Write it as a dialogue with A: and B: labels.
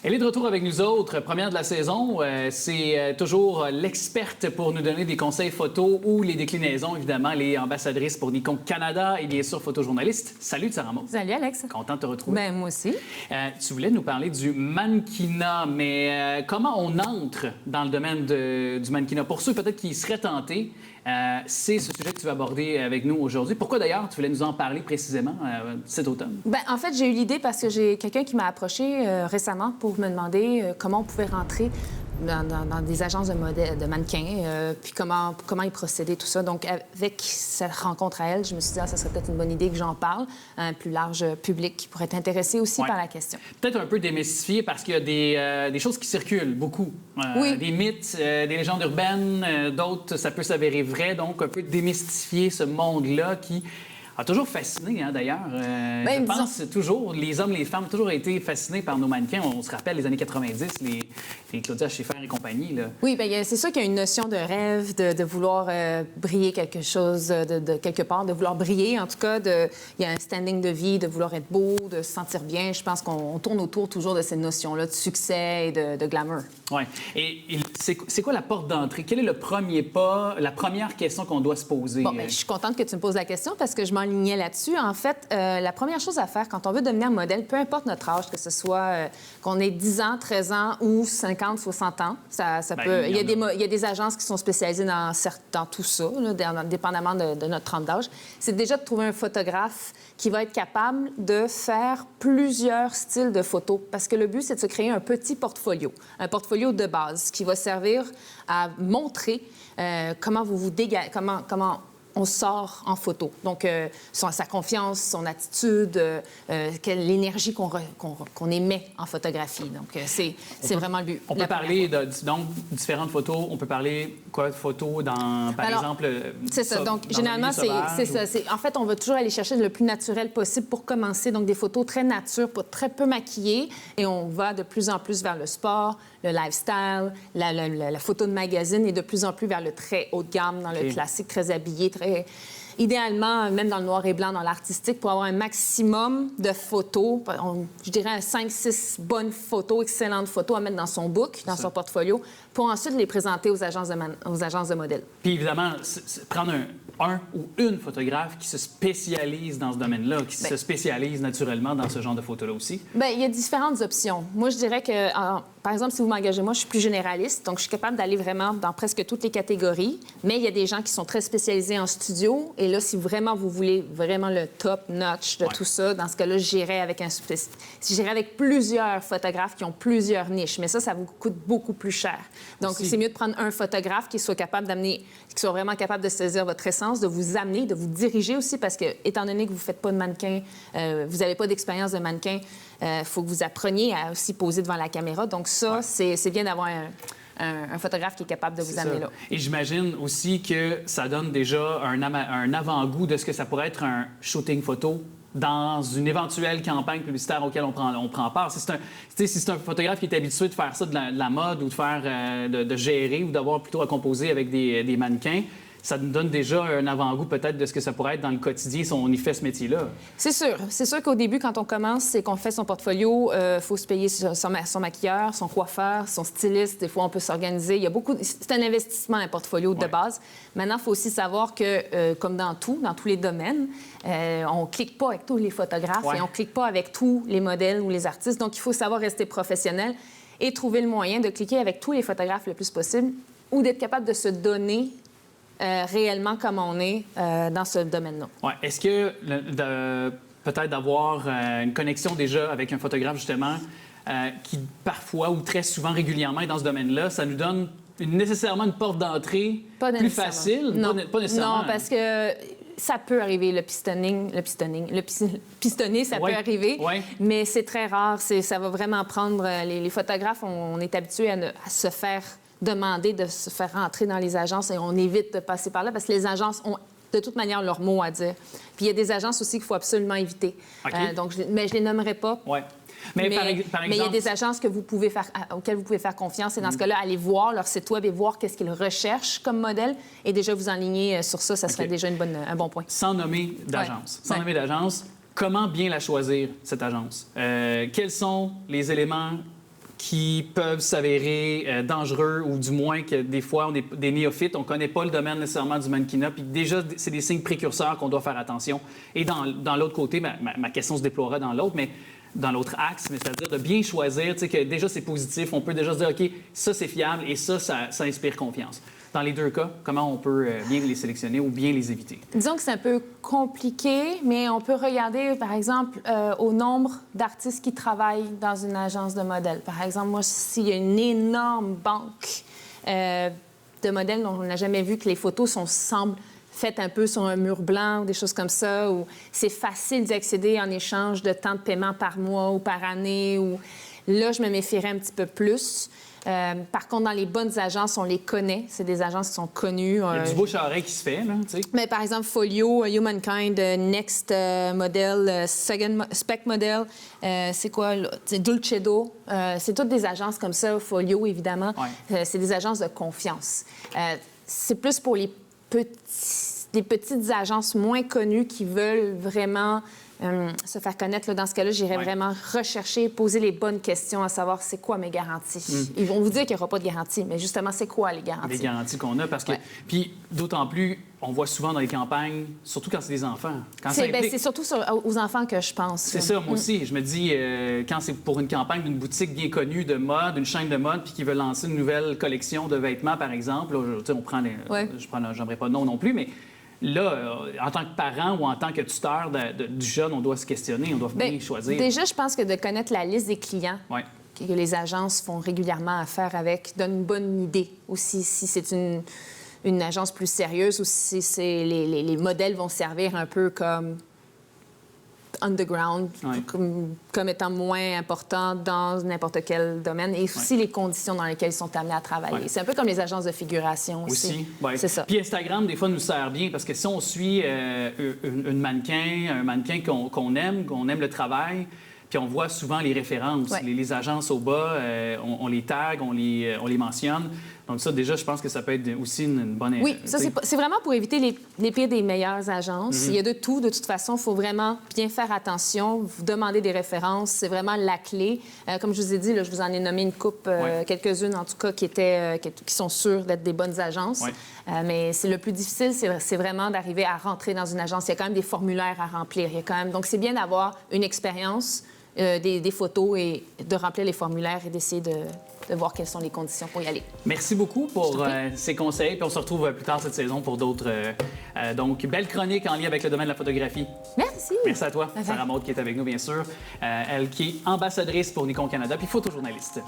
A: Elle est de retour avec nous autres, première de la saison. C'est toujours l'experte pour nous donner des conseils photos ou les déclinaisons, évidemment, les ambassadrices pour Nikon Canada et bien sûr photojournaliste. Salut Sarah Maud.
B: Salut Alex.
A: Content de te retrouver.
B: Ben moi aussi.
A: Tu voulais nous parler du mannequinat, mais comment on entre dans le domaine du mannequinat? Pour ceux peut-être qui seraient tentés, c'est ce sujet que tu vas aborder avec nous aujourd'hui. Pourquoi d'ailleurs tu voulais nous en parler précisément cet automne?
B: Ben, en fait, j'ai eu l'idée parce que j'ai quelqu'un qui m'a approché récemment pour me demander comment on pouvait rentrer dans des agences de mannequins, puis comment ils procédaient, tout ça. Donc, avec cette rencontre à elle, je me suis dit, ça serait peut-être une bonne idée que j'en parle à un plus large public qui pourrait être intéressé aussi par la question.
A: Peut-être un peu démystifier parce qu'il y a des choses qui circulent beaucoup.
B: Oui.
A: Des mythes, des légendes urbaines, d'autres, ça peut s'avérer vrai. Donc, un peu démystifier ce monde-là qui a toujours fasciné, hein, d'ailleurs. Je pense toujours, les hommes, les femmes ont toujours été fascinés par nos mannequins. On se rappelle les années 90, les Claudia Schiffer et compagnie. Là.
B: Oui, bien, c'est sûr qu'il y a une notion de rêve, de vouloir briller quelque chose de quelque part, de vouloir briller. En tout cas, il y a un standing de vie, de vouloir être beau, de se sentir bien. Je pense qu'on tourne autour toujours de ces notions-là de succès et de glamour.
A: Oui. Et c'est quoi la porte d'entrée? Quel est le premier pas, la première question qu'on doit se poser?
B: Bon, bien, je suis contente que tu me poses la question parce que je m'enlignais là-dessus. En fait, la première chose à faire quand on veut devenir modèle, peu importe notre âge, que ce soit qu'on ait 10 ans, 13 ans ou 50, 60 ans, ça peut... Il y a des agences qui sont spécialisées dans tout ça, là, dépendamment de notre tranche d'âge. C'est déjà de trouver un photographe qui va être capable de faire plusieurs styles de photos. Parce que le but, c'est de se créer un petit portfolio, un portfolio de base qui va servir à montrer comment comment on sort en photo. Donc, sa confiance, son attitude, l'énergie qu'on émet en photographie. Donc, c'est vraiment le but.
A: On peut parler de différentes photos. On peut parler de photos dans, par exemple...
B: C'est ça. Donc, généralement, c'est ça. En fait, on va toujours aller chercher le plus naturel possible pour commencer. Donc, des photos très nature, très peu maquillées. Et on va de plus en plus vers le sport, le lifestyle, la photo de magazine et de plus en plus vers le très haut de gamme, dans le classique, très habillé, idéalement, même dans le noir et blanc, dans l'artistique, pour avoir un maximum de photos, je dirais 5-6 bonnes photos, excellentes photos à mettre dans son book, dans son portfolio, pour ensuite les présenter aux agences de modèles.
A: Puis évidemment, prendre un ou une photographe qui se spécialise dans ce domaine-là, qui se spécialise naturellement dans ce genre de photos-là aussi. Bien,
B: il y a différentes options. Moi, je dirais que, par exemple, si vous m'engagez, moi, je suis plus généraliste, donc je suis capable d'aller vraiment dans presque toutes les catégories, mais il y a des gens qui sont très spécialisés en studio, et là, si vraiment vous voulez vraiment le top-notch de tout ça, dans ce cas-là, j'irais avec plusieurs photographes qui ont plusieurs niches, mais ça vous coûte beaucoup plus cher. Donc, c'est mieux de prendre un photographe qui soit capable d'amener, qui soit vraiment capable de saisir votre essence, de vous amener, de vous diriger aussi, parce que, étant donné que vous ne faites pas de mannequin, vous n'avez pas d'expérience de mannequin, il faut que vous appreniez à aussi poser devant la caméra. Donc ça, c'est bien d'avoir un photographe qui est capable de vous amener là.
A: Et j'imagine aussi que ça donne déjà un avant-goût de ce que ça pourrait être un shooting photo dans une éventuelle campagne publicitaire auquel on prend part. Si c'est un photographe qui est habitué de faire ça de la mode ou de faire de gérer ou d'avoir plutôt à composer avec des mannequins, ça nous donne déjà un avant-goût peut-être de ce que ça pourrait être dans le quotidien si on y fait ce métier-là. C'est sûr.
B: C'est sûr qu'au début, quand on commence, c'est qu'on fait son portfolio, faut se payer son maquilleur, son coiffeur, son styliste. Des fois, on peut s'organiser. C'est un investissement, un portfolio de base. Maintenant, il faut aussi savoir que, comme dans tous les domaines, on ne clique pas avec tous les photographes et on ne clique pas avec tous les modèles ou les artistes. Donc, il faut savoir rester professionnel et trouver le moyen de cliquer avec tous les photographes le plus possible ou d'être capable de se donner réellement comme on est dans ce domaine-là.
A: Oui. Est-ce que peut-être d'avoir une connexion déjà avec un photographe, justement, qui parfois ou très souvent régulièrement est dans ce domaine-là, ça nous donne nécessairement une porte d'entrée plus facile?
B: Non.
A: Pas nécessairement.
B: Non, parce que ça peut arriver, le pistonné, ça peut arriver, mais c'est très rare. Ça va vraiment prendre... Les photographes, on est habitués à se faire demander de se faire rentrer dans les agences et on évite de passer par là parce que les agences ont de toute manière leur mot à dire. Puis il y a des agences aussi qu'il faut absolument éviter. Mais je les nommerai pas.
A: Mais par
B: exemple... Mais il y a des agences auxquelles vous pouvez faire confiance. Et dans ce cas-là, allez voir leur site web et voir qu'est-ce qu'ils recherchent comme modèle. Et déjà, vous enligner sur ça, ça serait déjà un bon point.
A: Sans nommer d'agence. Sans nommer d'agence, comment bien la choisir, cette agence? Quels sont les éléments qui peuvent s'avérer dangereux ou du moins que des fois, on est des néophytes, on ne connaît pas le domaine nécessairement du mannequinat, puis déjà, c'est des signes précurseurs qu'on doit faire attention. Et dans l'autre côté, ma question se déploiera dans l'autre, mais dans l'autre axe, mais c'est-à-dire de bien choisir, tu sais, que déjà c'est positif, on peut déjà se dire, OK, ça c'est fiable et ça inspire confiance. Dans les deux cas, comment on peut bien les sélectionner ou bien les éviter?
B: Disons que c'est un peu compliqué, mais on peut regarder, par exemple, au nombre d'artistes qui travaillent dans une agence de modèles. Par exemple, moi, s'il y a une énorme banque de modèles dont on n'a jamais vu que les photos semblent faites un peu sur un mur blanc ou des choses comme ça, où c'est facile d'y accéder en échange de temps de paiement par mois ou par année, ou là, je me méfierais un petit peu plus. Par contre, dans les bonnes agences, on les connaît. C'est des agences qui sont connues.
A: Il y a du bouche-à-oreille qui se fait, là, tu sais.
B: Mais par exemple, Folio, Humankind, Next Model, Spec Model, c'est quoi, là? C'est Dulcedo. C'est toutes des agences comme ça. Folio, évidemment.
A: Ouais.
B: C'est des agences de confiance. C'est plus pour les petites agences moins connues qui veulent vraiment se faire connaître. Là, dans ce cas-là, j'irais vraiment rechercher, poser les bonnes questions, à savoir c'est quoi mes garanties. Ils vont vous dire qu'il n'y aura pas de garantie, mais justement, c'est quoi les garanties?
A: Les garanties qu'on a, parce que... Puis d'autant plus, on voit souvent dans les campagnes, surtout quand c'est des enfants.
B: C'est surtout aux enfants que je pense.
A: C'est ça, moi aussi. Je me dis, quand c'est pour une campagne d'une boutique bien connue de mode, une chaîne de mode, puis qui veut lancer une nouvelle collection de vêtements, par exemple, là, on prend j'aimerais pas de nom non plus, mais là, en tant que parent ou en tant que tuteur du jeune, on doit se questionner, on doit bien choisir.
B: Déjà, je pense que de connaître la liste des clients que les agences font régulièrement affaire avec donne une bonne idée aussi si c'est une agence plus sérieuse ou si les modèles vont servir un peu comme underground, comme étant moins important dans n'importe quel domaine, et aussi les conditions dans lesquelles ils sont amenés à travailler. C'est un peu comme les agences de figuration aussi. C'est ça.
A: Puis Instagram, des fois, nous sert bien, parce que si on suit un mannequin qu'on aime le travail, puis on voit souvent les références, les agences au bas, on les tag, on les mentionne. Donc ça, déjà, je pense que ça peut être aussi une bonne...
B: Oui, ça, c'est vraiment pour éviter les pires des meilleures agences. Il y a de tout. De toute façon, il faut vraiment bien faire attention. Vous demandez des références, c'est vraiment la clé. Comme je vous ai dit, là, je vous en ai nommé une coupe, quelques-unes en tout cas, qui sont sûres d'être des bonnes agences. Mais c'est le plus difficile, c'est vraiment d'arriver à rentrer dans une agence. Il y a quand même des formulaires à remplir. Donc, c'est bien d'avoir une expérience, des photos et de remplir les formulaires et d'essayer de voir quelles sont les conditions pour y aller.
A: Merci beaucoup pour ces conseils. Puis on se retrouve plus tard cette saison pour d'autres... donc, belle chronique en lien avec le domaine de la photographie.
B: Merci.
A: Merci à toi, Sarah Maud, qui est avec nous, bien sûr. Elle qui est ambassadrice pour Nikon Canada, puis photojournaliste.